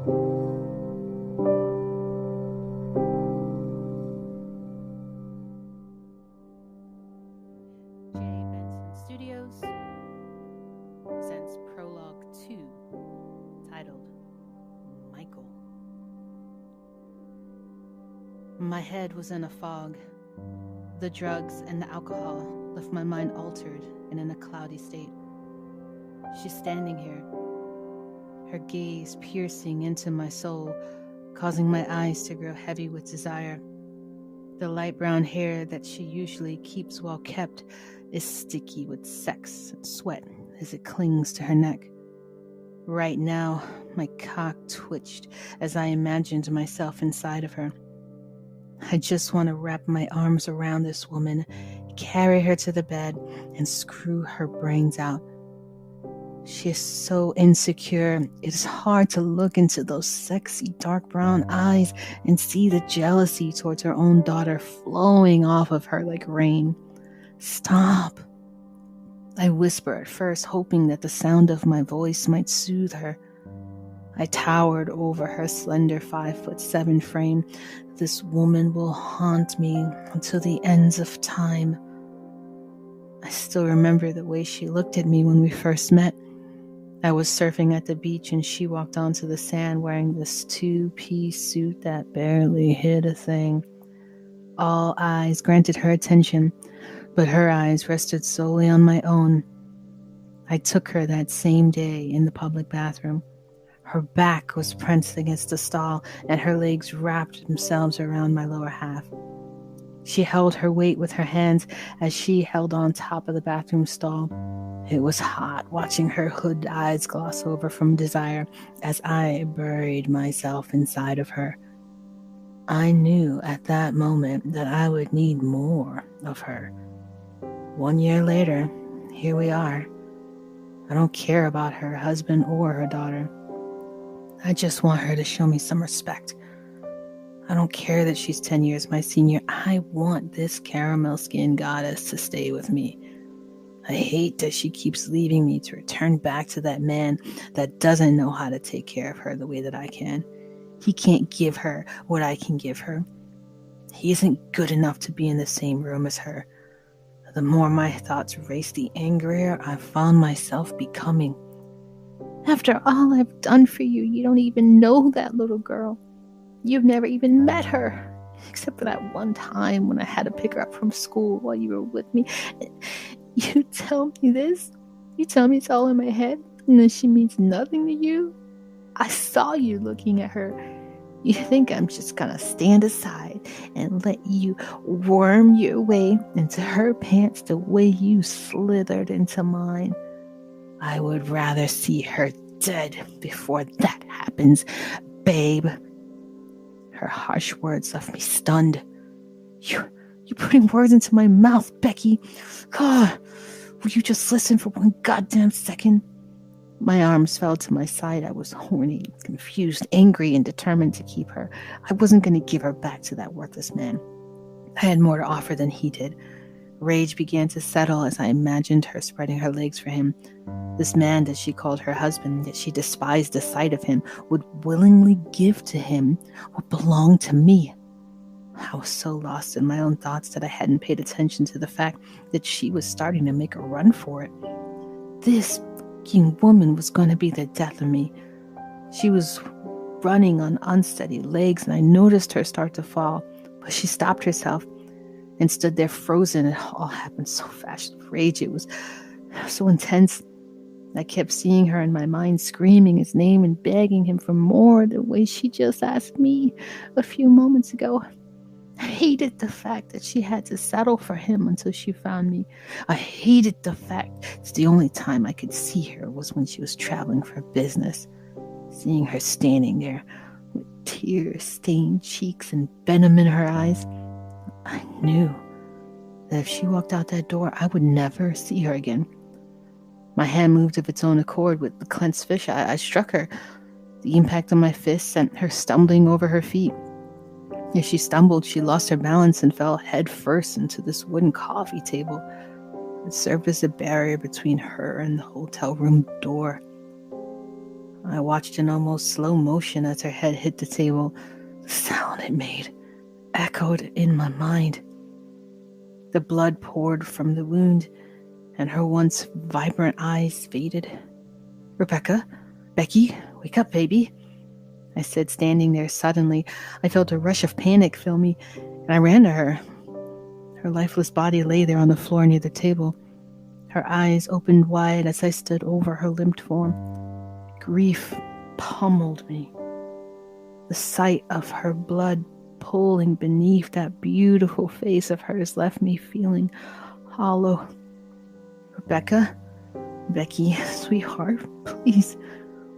Studios presents Prologue 2, titled Michael. My head was in a fog. The drugs and the alcohol left my mind altered and in a cloudy state. She's standing here, her gaze piercing into my soul, causing my eyes to grow heavy with desire. The light brown hair that she usually keeps well kept is sticky with sex and sweat as it clings to her neck. Right now, my cock twitched as I imagined myself inside of her. I just want to wrap my arms around this woman, carry her to the bed, and screw her brains out. She is so insecure. It is hard to look into those sexy dark brown eyes and see the jealousy towards her own daughter flowing off of her like rain. Stop. I whisper at first, hoping that the sound of my voice might soothe her. I towered over her slender 5'7" frame. This woman will haunt me until the ends of time. I still remember the way she looked at me when we first met. I was surfing at the beach and she walked onto the sand wearing this 2-piece suit that barely hid a thing. All eyes granted her attention, but her eyes rested solely on my own. I took her that same day in the public bathroom. Her back was pressed against the stall and her legs wrapped themselves around my lower half. She held her weight with her hands as she held on top of the bathroom stall. It was hot watching her hood eyes gloss over from desire as I buried myself inside of her. I knew at that moment that I would need more of her. 1 year later, here we are. I don't care about her husband or her daughter. I just want her to show me some respect. I don't care that she's 10 years my senior. I want this caramel-skinned goddess to stay with me. I hate that she keeps leaving me to return back to that man that doesn't know how to take care of her the way that I can. He can't give her what I can give her. He isn't good enough to be in the same room as her. The more my thoughts race, the angrier I found myself becoming. After all I've done for you, you don't even know that little girl. You've never even met her, except for that one time when I had to pick her up from school while you were with me. You tell me this? You tell me it's all in my head, and then she means nothing to you? I saw you looking at her. You think I'm just gonna stand aside and let you worm your way into her pants the way you slithered into mine? I would rather see her dead before that happens, babe. Her harsh words left me stunned. You're putting words into my mouth, Becky. God, will you just listen for one goddamn second? My arms fell to my side. I was horny, confused, angry, and determined to keep her. I wasn't going to give her back to that worthless man. I had more to offer than he did. Rage began to settle as I imagined her spreading her legs for him. This man that she called her husband, that she despised the sight of him, would willingly give to him what belonged to me. I was so lost in my own thoughts that I hadn't paid attention to the fact that she was starting to make a run for it. This fucking woman was going to be the death of me. She was running on unsteady legs, and I noticed her start to fall, but she stopped herself and stood there frozen. It all happened so fast. Rage, it was so intense. I kept seeing her in my mind, screaming his name and begging him for more, the way she just asked me a few moments ago. I hated the fact that she had to settle for him until she found me. I hated the fact that the only time I could see her was when she was traveling for business. Seeing her standing there with tear-stained cheeks and venom in her eyes, I knew that if she walked out that door, I would never see her again. My hand moved of its own accord with the clenched fist. I struck her. The impact of my fist sent her stumbling over her feet. As she stumbled, she lost her balance and fell head first into this wooden coffee table. It served as a barrier between her and the hotel room door. I watched in almost slow motion as her head hit the table. The sound it made echoed in my mind. The blood poured from the wound, and her once vibrant eyes faded. "Rebecca, Becky, wake up, baby," I said, standing there. Suddenly, I felt a rush of panic fill me, and I ran to her. Her lifeless body lay there on the floor near the table. Her eyes opened wide as I stood over her limped form. Grief pummeled me. The sight of her blood pooling beneath that beautiful face of hers left me feeling hollow. "Rebecca, Becky, sweetheart, please,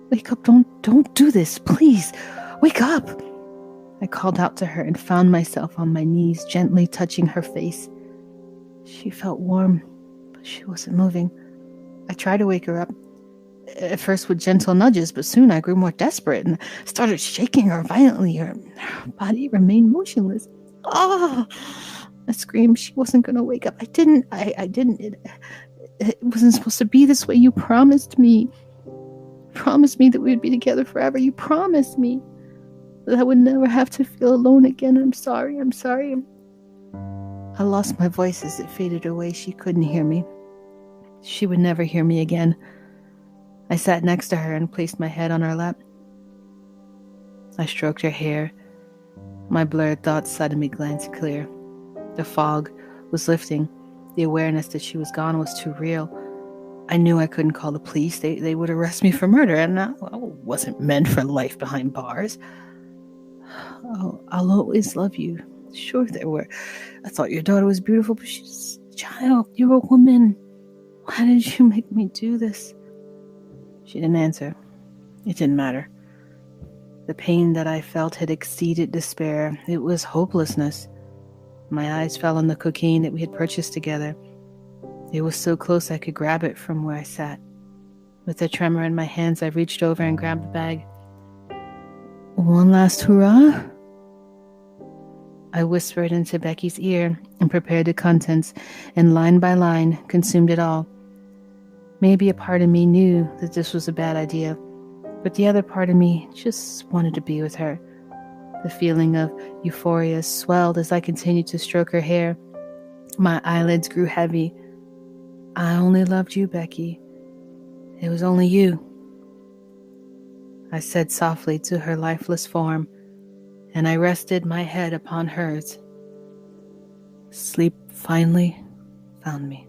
wake up. Don't do this. Please, wake up." I called out to her and found myself on my knees, gently touching her face. She felt warm, but she wasn't moving. I tried to wake her up, at first with gentle nudges, but soon I grew more desperate and started shaking her violently. Her body remained motionless. "Oh!" I screamed. She wasn't going to wake up. I didn't. It wasn't supposed to be this way. You promised me. Promised me that we would be together forever. You promised me that I would never have to feel alone again. I'm sorry. I lost my voice as it faded away. She couldn't hear me. She would never hear me again. I sat next to her and placed my head on her lap. I stroked her hair. My blurred thoughts suddenly glanced clear. The fog was lifting. The awareness that she was gone was too real. I knew I couldn't call the police. They would arrest me for murder, and I wasn't meant for life behind bars. I'll always love you. Sure there were. I thought your daughter was beautiful, but she's a child. You're a woman. Why did you make me do this? She didn't answer. It didn't matter. The pain that I felt had exceeded despair. It was hopelessness. My eyes fell on the cocaine that we had purchased together. It was so close I could grab it from where I sat. With a tremor in my hands, I reached over and grabbed the bag. "One last hurrah?" I whispered into Becky's ear and prepared the contents, and line by line consumed it all. Maybe a part of me knew that this was a bad idea, but the other part of me just wanted to be with her. The feeling of euphoria swelled as I continued to stroke her hair. My eyelids grew heavy. "I only loved you, Becky. It was only you," I said softly to her lifeless form, and I rested my head upon hers. Sleep finally found me.